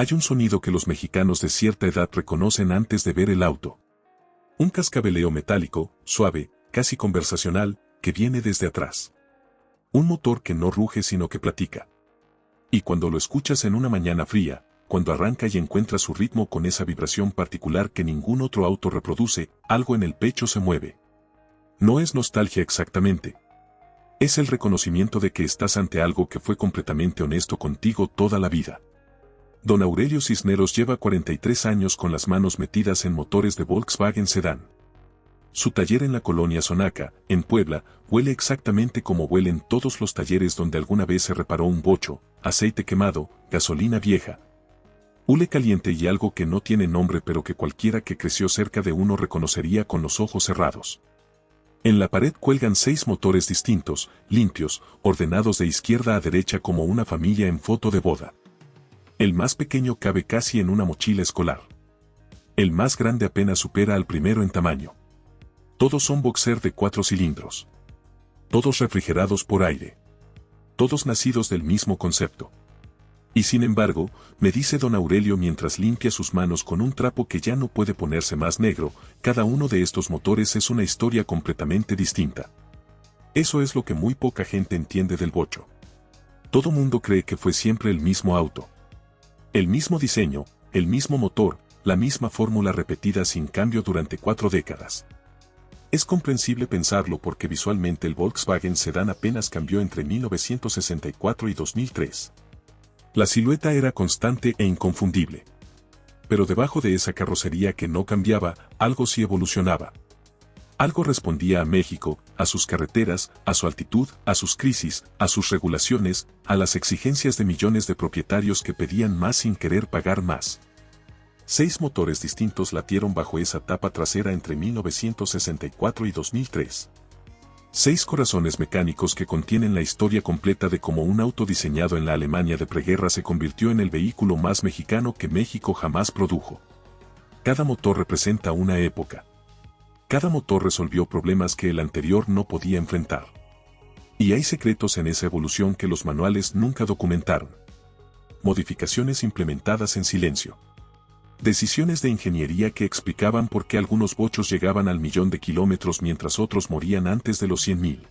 Hay un sonido que los mexicanos de cierta edad reconocen antes de ver el auto. Un cascabeleo metálico, suave, casi conversacional, que viene desde atrás. Un motor que no ruge sino que platica. Y cuando lo escuchas en una mañana fría, cuando arranca y encuentra su ritmo con esa vibración particular que ningún otro auto reproduce, algo en el pecho se mueve. No es nostalgia exactamente. Es el reconocimiento de que estás ante algo que fue completamente honesto contigo toda la vida. Don Aurelio Cisneros lleva 43 años con las manos metidas en motores de Volkswagen Sedán. Su taller en la colonia Sonaca, en Puebla, huele exactamente como huelen todos los talleres donde alguna vez se reparó un bocho, aceite quemado, gasolina vieja. Hule caliente y algo que no tiene nombre pero que cualquiera que creció cerca de uno reconocería con los ojos cerrados. En la pared cuelgan 6 motores distintos, limpios, ordenados de izquierda a derecha como una familia en foto de boda. El más pequeño cabe casi en una mochila escolar. El más grande apenas supera al primero en tamaño. Todos son boxer de 4 cilindros. Todos refrigerados por aire. Todos nacidos del mismo concepto. Y sin embargo, me dice don Aurelio mientras limpia sus manos con un trapo que ya no puede ponerse más negro, cada uno de estos motores es una historia completamente distinta. Eso es lo que muy poca gente entiende del bocho. Todo mundo cree que fue siempre el mismo auto. El mismo diseño, el mismo motor, la misma fórmula repetida sin cambio durante 4 décadas. Es comprensible pensarlo porque visualmente el Volkswagen Sedán apenas cambió entre 1964 y 2003. La silueta era constante e inconfundible. Pero debajo de esa carrocería que no cambiaba, algo sí evolucionaba. Algo respondía a México, a sus carreteras, a su altitud, a sus crisis, a sus regulaciones, a las exigencias de millones de propietarios que pedían más sin querer pagar más. 6 motores distintos latieron bajo esa tapa trasera entre 1964 y 2003. 6 corazones mecánicos que contienen la historia completa de cómo un auto diseñado en la Alemania de preguerra se convirtió en el vehículo más mexicano que México jamás produjo. Cada motor representa una época. Cada motor resolvió problemas que el anterior no podía enfrentar. Y hay secretos en esa evolución que los manuales nunca documentaron. Modificaciones implementadas en silencio. Decisiones de ingeniería que explicaban por qué algunos bochos llegaban al 1.000.000 de kilómetros mientras otros morían antes de los 100.000.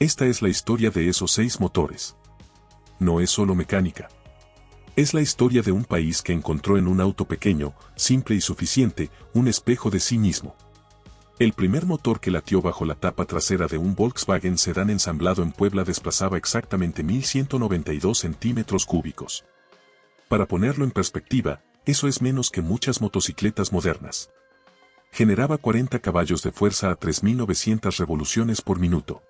Esta es la historia de esos 6 motores. No es solo mecánica. Es la historia de un país que encontró en un auto pequeño, simple y suficiente, un espejo de sí mismo. El primer motor que latió bajo la tapa trasera de un Volkswagen Sedán ensamblado en Puebla desplazaba exactamente 1.192 centímetros cúbicos. Para ponerlo en perspectiva, eso es menos que muchas motocicletas modernas. Generaba 40 caballos de fuerza a 3.900 revoluciones por minuto.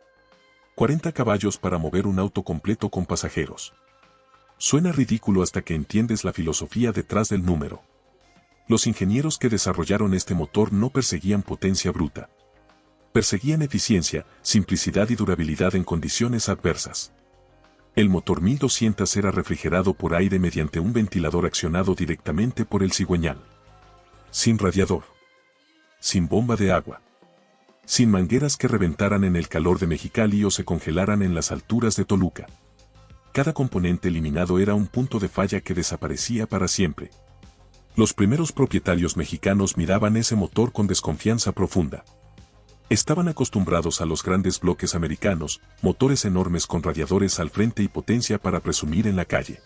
40 caballos para mover un auto completo con pasajeros. Suena ridículo hasta que entiendes la filosofía detrás del número. Los ingenieros que desarrollaron este motor no perseguían potencia bruta. Perseguían eficiencia, simplicidad y durabilidad en condiciones adversas. El motor 1200 era refrigerado por aire mediante un ventilador accionado directamente por el cigüeñal. Sin radiador. Sin bomba de agua. Sin mangueras que reventaran en el calor de Mexicali o se congelaran en las alturas de Toluca. Cada componente eliminado era un punto de falla que desaparecía para siempre. Los primeros propietarios mexicanos miraban ese motor con desconfianza profunda. Estaban acostumbrados a los grandes bloques americanos, motores enormes con radiadores al frente y potencia para presumir en la calle.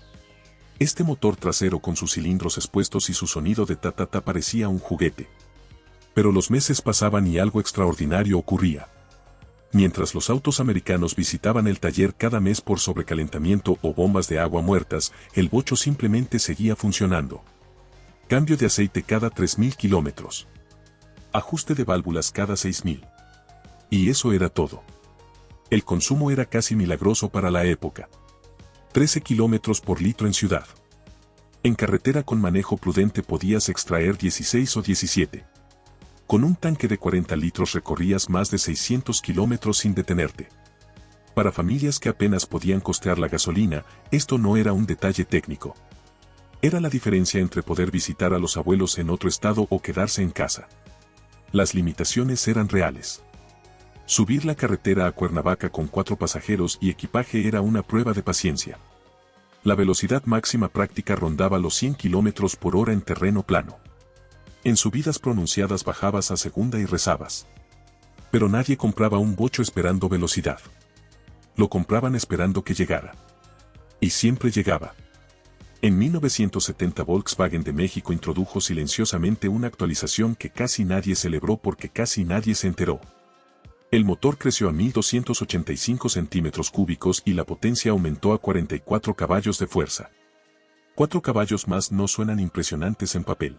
Este motor trasero con sus cilindros expuestos y su sonido de ta-ta-ta parecía un juguete. Pero los meses pasaban y algo extraordinario ocurría. Mientras los autos americanos visitaban el taller cada mes por sobrecalentamiento o bombas de agua muertas, el bocho simplemente seguía funcionando. Cambio de aceite cada 3.000 kilómetros. Ajuste de válvulas cada 6.000. Y eso era todo. El consumo era casi milagroso para la época. 13 kilómetros por litro en ciudad. En carretera con manejo prudente podías extraer 16 o 17. Con un tanque de 40 litros recorrías más de 600 kilómetros sin detenerte. Para familias que apenas podían costear la gasolina, esto no era un detalle técnico. Era la diferencia entre poder visitar a los abuelos en otro estado o quedarse en casa. Las limitaciones eran reales. Subir la carretera a Cuernavaca con 4 pasajeros y equipaje era una prueba de paciencia. La velocidad máxima práctica rondaba los 100 km por hora en terreno plano. En subidas pronunciadas bajabas a segunda y rezabas. Pero nadie compraba un bocho esperando velocidad. Lo compraban esperando que llegara. Y siempre llegaba. En 1970 Volkswagen de México introdujo silenciosamente una actualización que casi nadie celebró porque casi nadie se enteró. El motor creció a 1.285 centímetros cúbicos y la potencia aumentó a 44 caballos de fuerza. 4 caballos más no suenan impresionantes en papel.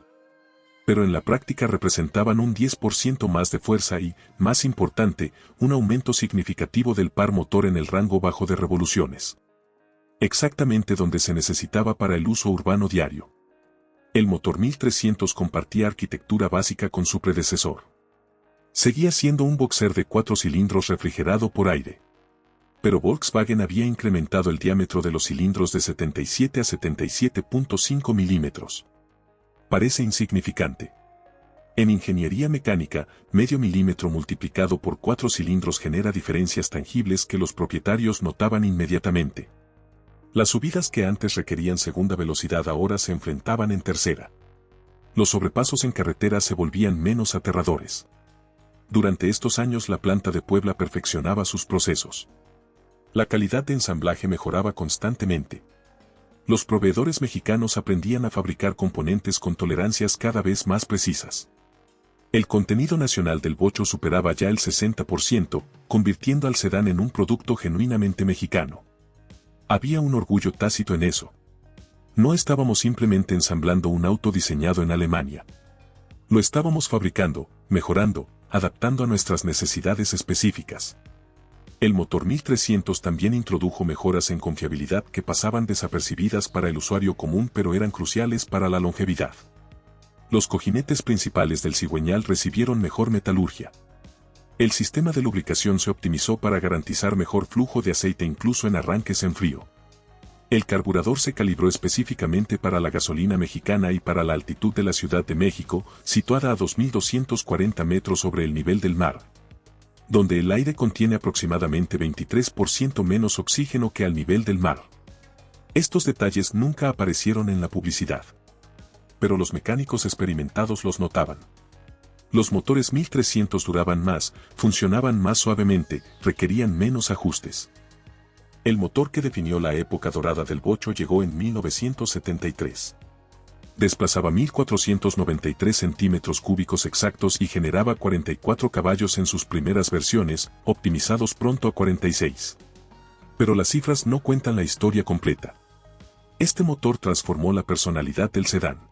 Pero en la práctica representaban un 10% más de fuerza y, más importante, un aumento significativo del par motor en el rango bajo de revoluciones. Exactamente donde se necesitaba para el uso urbano diario. El motor 1300 compartía arquitectura básica con su predecesor. Seguía siendo un boxer de 4 cilindros refrigerado por aire. Pero Volkswagen había incrementado el diámetro de los cilindros de 77 a 77.5 milímetros. Parece insignificante. En ingeniería mecánica, medio milímetro multiplicado por 4 cilindros genera diferencias tangibles que los propietarios notaban inmediatamente. Las subidas que antes requerían segunda velocidad ahora se enfrentaban en tercera. Los sobrepasos en carretera se volvían menos aterradores. Durante estos años la planta de Puebla perfeccionaba sus procesos. La calidad de ensamblaje mejoraba constantemente. Los proveedores mexicanos aprendían a fabricar componentes con tolerancias cada vez más precisas. El contenido nacional del bocho superaba ya el 60%, convirtiendo al sedán en un producto genuinamente mexicano. Había un orgullo tácito en eso. No estábamos simplemente ensamblando un auto diseñado en Alemania. Lo estábamos fabricando, mejorando, adaptando a nuestras necesidades específicas. El motor 1300 también introdujo mejoras en confiabilidad que pasaban desapercibidas para el usuario común pero eran cruciales para la longevidad. Los cojinetes principales del cigüeñal recibieron mejor metalurgia. El sistema de lubricación se optimizó para garantizar mejor flujo de aceite incluso en arranques en frío. El carburador se calibró específicamente para la gasolina mexicana y para la altitud de la Ciudad de México, situada a 2.240 metros sobre el nivel del mar, donde el aire contiene aproximadamente 23% menos oxígeno que al nivel del mar. Estos detalles nunca aparecieron en la publicidad. Pero los mecánicos experimentados los notaban. Los motores 1300 duraban más, funcionaban más suavemente, requerían menos ajustes. El motor que definió la época dorada del bocho llegó en 1973. Desplazaba 1.493 centímetros cúbicos exactos y generaba 44 caballos en sus primeras versiones, optimizados pronto a 46. Pero las cifras no cuentan la historia completa. Este motor transformó la personalidad del sedán.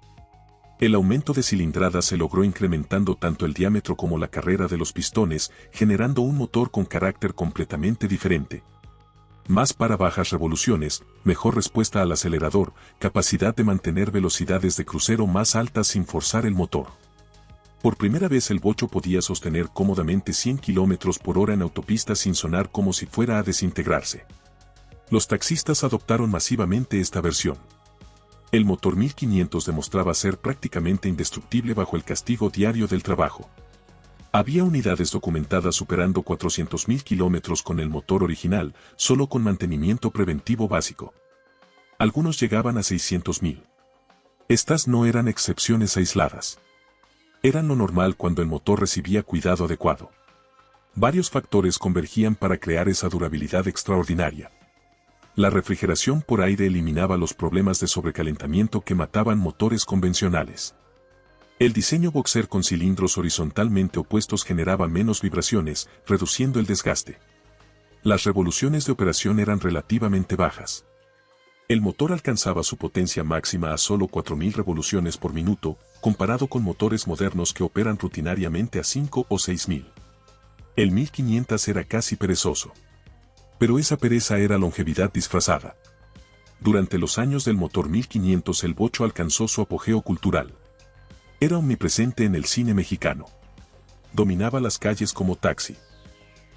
El aumento de cilindrada se logró incrementando tanto el diámetro como la carrera de los pistones, generando un motor con carácter completamente diferente. Más para bajas revoluciones, mejor respuesta al acelerador, capacidad de mantener velocidades de crucero más altas sin forzar el motor. Por primera vez el bocho podía sostener cómodamente 100 km por hora en autopista sin sonar como si fuera a desintegrarse. Los taxistas adoptaron masivamente esta versión. El motor 1500 demostraba ser prácticamente indestructible bajo el castigo diario del trabajo. Había unidades documentadas superando 400.000 kilómetros con el motor original, solo con mantenimiento preventivo básico. Algunos llegaban a 600.000. Estas no eran excepciones aisladas. Eran lo normal cuando el motor recibía cuidado adecuado. Varios factores convergían para crear esa durabilidad extraordinaria. La refrigeración por aire eliminaba los problemas de sobrecalentamiento que mataban motores convencionales. El diseño boxer con cilindros horizontalmente opuestos generaba menos vibraciones, reduciendo el desgaste. Las revoluciones de operación eran relativamente bajas. El motor alcanzaba su potencia máxima a solo 4.000 revoluciones por minuto, comparado con motores modernos que operan rutinariamente a 5 o 6.000. El 1500 era casi perezoso. Pero esa pereza era longevidad disfrazada. Durante los años del motor 1500 el bocho alcanzó su apogeo cultural. Era omnipresente en el cine mexicano. Dominaba las calles como taxi.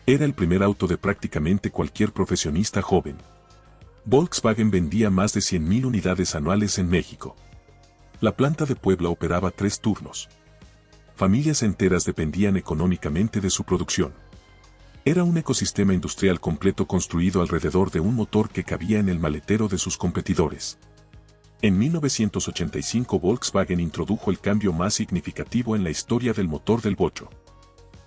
Era el primer auto de prácticamente cualquier profesionista joven. Volkswagen vendía más de 100.000 unidades anuales en México. La planta de Puebla operaba 3 turnos. Familias enteras dependían económicamente de su producción. Era un ecosistema industrial completo construido alrededor de un motor que cabía en el maletero de sus competidores. En 1985 Volkswagen introdujo el cambio más significativo en la historia del motor del bocho.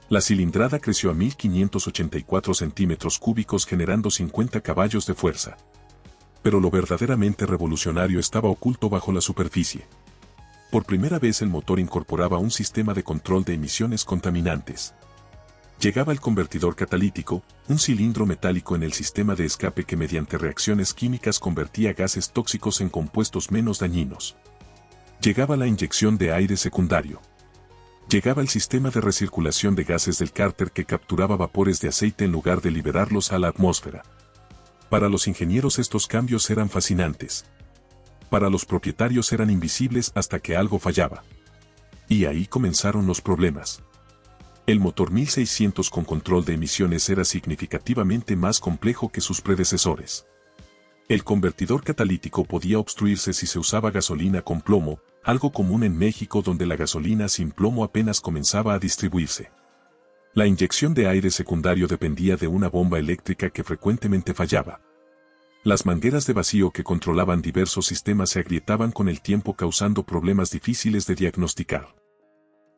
La cilindrada creció a 1584 centímetros cúbicos generando 50 caballos de fuerza. Pero lo verdaderamente revolucionario estaba oculto bajo la superficie. Por primera vez el motor incorporaba un sistema de control de emisiones contaminantes. Llegaba el convertidor catalítico, un cilindro metálico en el sistema de escape que mediante reacciones químicas convertía gases tóxicos en compuestos menos dañinos. Llegaba la inyección de aire secundario. Llegaba el sistema de recirculación de gases del cárter que capturaba vapores de aceite en lugar de liberarlos a la atmósfera. Para los ingenieros estos cambios eran fascinantes. Para los propietarios eran invisibles hasta que algo fallaba. Y ahí comenzaron los problemas. El motor 1600 con control de emisiones era significativamente más complejo que sus predecesores. El convertidor catalítico podía obstruirse si se usaba gasolina con plomo, algo común en México donde la gasolina sin plomo apenas comenzaba a distribuirse. La inyección de aire secundario dependía de una bomba eléctrica que frecuentemente fallaba. Las mangueras de vacío que controlaban diversos sistemas se agrietaban con el tiempo causando problemas difíciles de diagnosticar.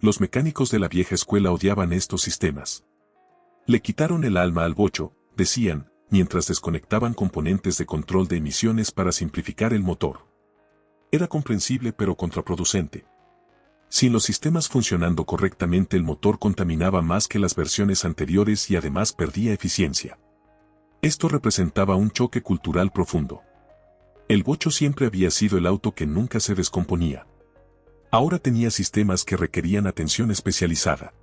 Los mecánicos de la vieja escuela odiaban estos sistemas. Le quitaron el alma al bocho, decían, mientras desconectaban componentes de control de emisiones para simplificar el motor. Era comprensible pero contraproducente. Sin los sistemas funcionando correctamente el motor contaminaba más que las versiones anteriores y además perdía eficiencia. Esto representaba un choque cultural profundo. El bocho siempre había sido el auto que nunca se descomponía. Ahora tenía sistemas que requerían atención especializada.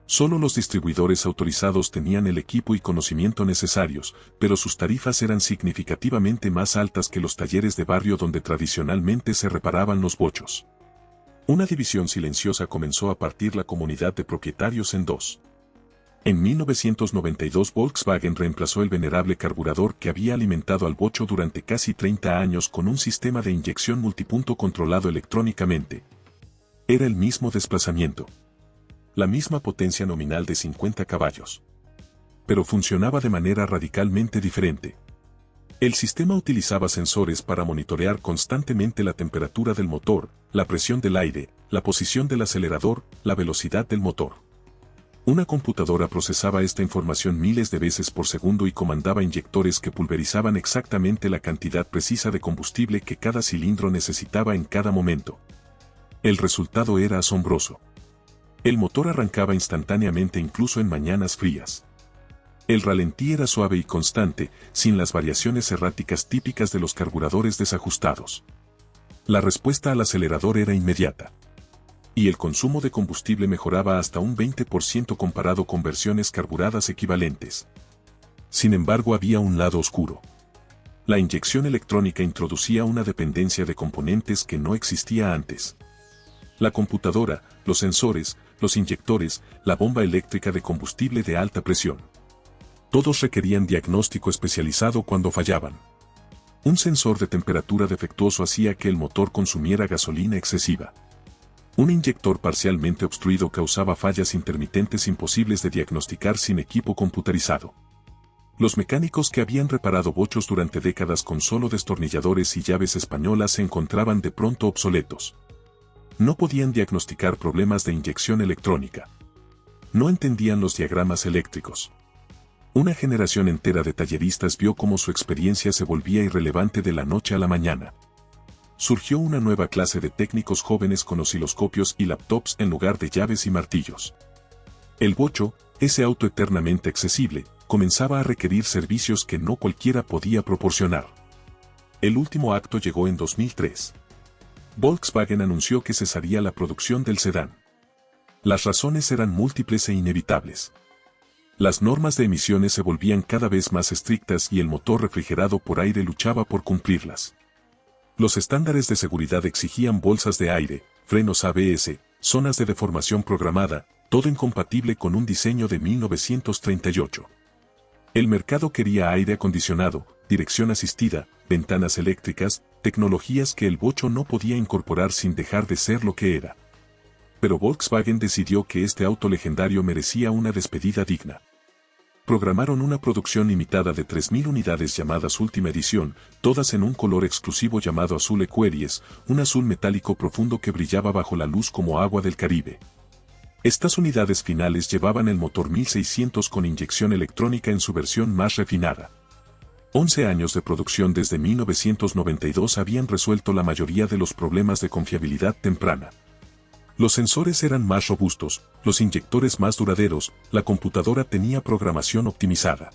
Solo los distribuidores autorizados tenían el equipo y conocimiento necesarios, pero sus tarifas eran significativamente más altas que los talleres de barrio donde tradicionalmente se reparaban los bochos. Una división silenciosa comenzó a partir la comunidad de propietarios en dos. En 1992 Volkswagen reemplazó el venerable carburador que había alimentado al bocho durante casi 30 años con un sistema de inyección multipunto controlado electrónicamente. Era el mismo desplazamiento. La misma potencia nominal de 50 caballos. Pero funcionaba de manera radicalmente diferente. El sistema utilizaba sensores para monitorear constantemente la temperatura del motor, la presión del aire, la posición del acelerador, la velocidad del motor. Una computadora procesaba esta información miles de veces por segundo y comandaba inyectores que pulverizaban exactamente la cantidad precisa de combustible que cada cilindro necesitaba en cada momento. El resultado era asombroso. El motor arrancaba instantáneamente incluso en mañanas frías. El ralentí era suave y constante, sin las variaciones erráticas típicas de los carburadores desajustados. La respuesta al acelerador era inmediata. Y el consumo de combustible mejoraba hasta un 20% comparado con versiones carburadas equivalentes. Sin embargo, había un lado oscuro. La inyección electrónica introducía una dependencia de componentes que no existía antes. La computadora, los sensores, los inyectores, la bomba eléctrica de combustible de alta presión. Todos requerían diagnóstico especializado cuando fallaban. Un sensor de temperatura defectuoso hacía que el motor consumiera gasolina excesiva. Un inyector parcialmente obstruido causaba fallas intermitentes imposibles de diagnosticar sin equipo computarizado. Los mecánicos que habían reparado bochos durante décadas con solo destornilladores y llaves españolas se encontraban de pronto obsoletos. No podían diagnosticar problemas de inyección electrónica. No entendían los diagramas eléctricos. Una generación entera de talleristas vio cómo su experiencia se volvía irrelevante de la noche a la mañana. Surgió una nueva clase de técnicos jóvenes con osciloscopios y laptops en lugar de llaves y martillos. El bocho, ese auto eternamente accesible, comenzaba a requerir servicios que no cualquiera podía proporcionar. El último acto llegó en 2003. Volkswagen anunció que cesaría la producción del sedán. Las razones eran múltiples e inevitables. Las normas de emisiones se volvían cada vez más estrictas y el motor refrigerado por aire luchaba por cumplirlas. Los estándares de seguridad exigían bolsas de aire, frenos ABS, zonas de deformación programada, todo incompatible con un diseño de 1938. El mercado quería aire acondicionado, dirección asistida, ventanas eléctricas, tecnologías que el bocho no podía incorporar sin dejar de ser lo que era. Pero Volkswagen decidió que este auto legendario merecía una despedida digna. Programaron una producción limitada de 3.000 unidades llamadas Última Edición, todas en un color exclusivo llamado azul Aquarius, un azul metálico profundo que brillaba bajo la luz como agua del Caribe. Estas unidades finales llevaban el motor 1600 con inyección electrónica en su versión más refinada. 11 años de producción desde 1992 habían resuelto la mayoría de los problemas de confiabilidad temprana. Los sensores eran más robustos, los inyectores más duraderos, la computadora tenía programación optimizada.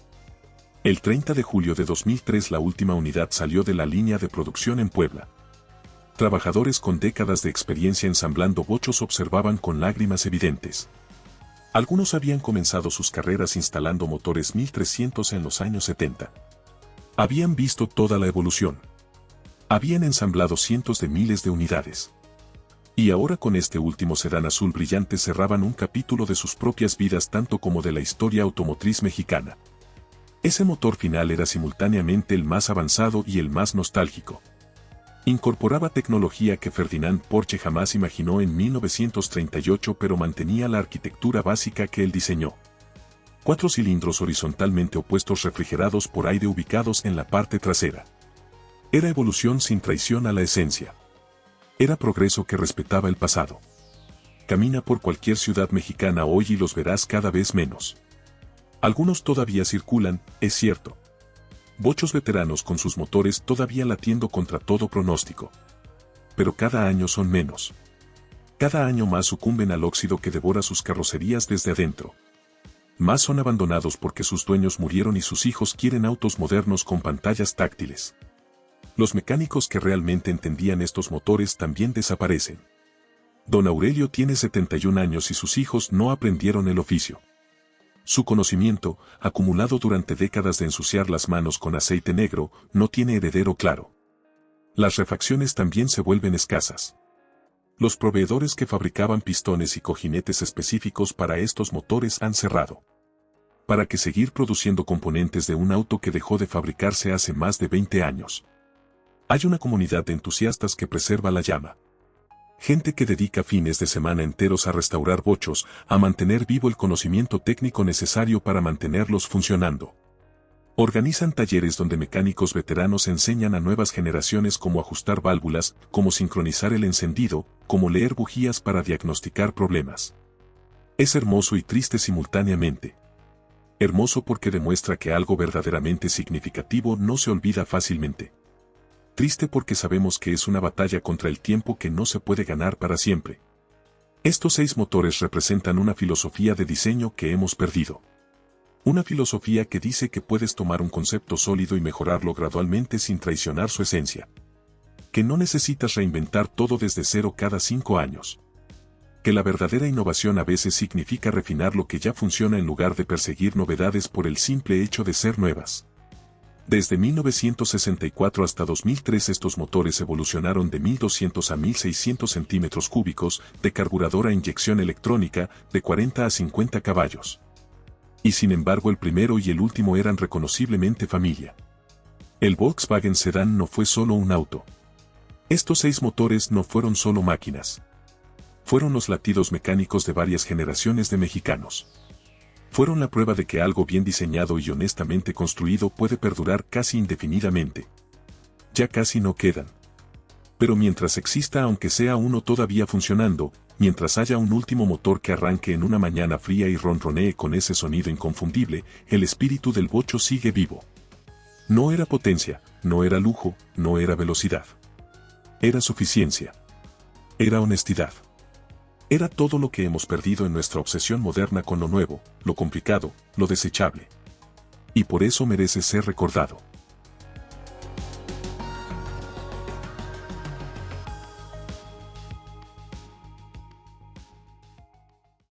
El 30 de julio de 2003 la última unidad salió de la línea de producción en Puebla. Trabajadores con décadas de experiencia ensamblando bochos observaban con lágrimas evidentes. Algunos habían comenzado sus carreras instalando motores 1300 en los años 70. Habían visto toda la evolución. Habían ensamblado cientos de miles de unidades. Y ahora con este último sedán azul brillante cerraban un capítulo de sus propias vidas tanto como de la historia automotriz mexicana. Ese motor final era simultáneamente el más avanzado y el más nostálgico. Incorporaba tecnología que Ferdinand Porsche jamás imaginó en 1938, pero mantenía la arquitectura básica que él diseñó. 4 cilindros horizontalmente opuestos refrigerados por aire ubicados en la parte trasera. Era evolución sin traición a la esencia. Era progreso que respetaba el pasado. Camina por cualquier ciudad mexicana hoy y los verás cada vez menos. Algunos todavía circulan, es cierto. Bochos veteranos con sus motores todavía latiendo contra todo pronóstico. Pero cada año son menos. Cada año más sucumben al óxido que devora sus carrocerías desde adentro. Más son abandonados porque sus dueños murieron y sus hijos quieren autos modernos con pantallas táctiles. Los mecánicos que realmente entendían estos motores también desaparecen. Don Aurelio tiene 71 años y sus hijos no aprendieron el oficio. Su conocimiento, acumulado durante décadas de ensuciar las manos con aceite negro, no tiene heredero claro. Las refacciones también se vuelven escasas. Los proveedores que fabricaban pistones y cojinetes específicos para estos motores han cerrado. ¿Para qué seguir produciendo componentes de un auto que dejó de fabricarse hace más de 20 años? Hay una comunidad de entusiastas que preserva la llama. Gente que dedica fines de semana enteros a restaurar bochos, a mantener vivo el conocimiento técnico necesario para mantenerlos funcionando. Organizan talleres donde mecánicos veteranos enseñan a nuevas generaciones cómo ajustar válvulas, cómo sincronizar el encendido, cómo leer bujías para diagnosticar problemas. Es hermoso y triste simultáneamente. Hermoso porque demuestra que algo verdaderamente significativo no se olvida fácilmente. Triste porque sabemos que es una batalla contra el tiempo que no se puede ganar para siempre. Estos 6 motores representan una filosofía de diseño que hemos perdido. Una filosofía que dice que puedes tomar un concepto sólido y mejorarlo gradualmente sin traicionar su esencia. Que no necesitas reinventar todo desde cero cada 5 años. Que la verdadera innovación a veces significa refinar lo que ya funciona en lugar de perseguir novedades por el simple hecho de ser nuevas. Desde 1964 hasta 2003 estos motores evolucionaron de 1200 a 1600 centímetros cúbicos, de carburador a inyección electrónica, de 40 a 50 caballos. Y sin embargo el primero y el último eran reconociblemente familia. El Volkswagen Sedán no fue solo un auto. Estos 6 motores no fueron solo máquinas. Fueron los latidos mecánicos de varias generaciones de mexicanos. Fueron la prueba de que algo bien diseñado y honestamente construido puede perdurar casi indefinidamente. Ya casi no quedan. Pero mientras exista aunque sea uno todavía funcionando, mientras haya un último motor que arranque en una mañana fría y ronronee con ese sonido inconfundible, el espíritu del bocho sigue vivo. No era potencia, no era lujo, no era velocidad. Era suficiencia. Era honestidad. Era todo lo que hemos perdido en nuestra obsesión moderna con lo nuevo, lo complicado, lo desechable. Y por eso merece ser recordado.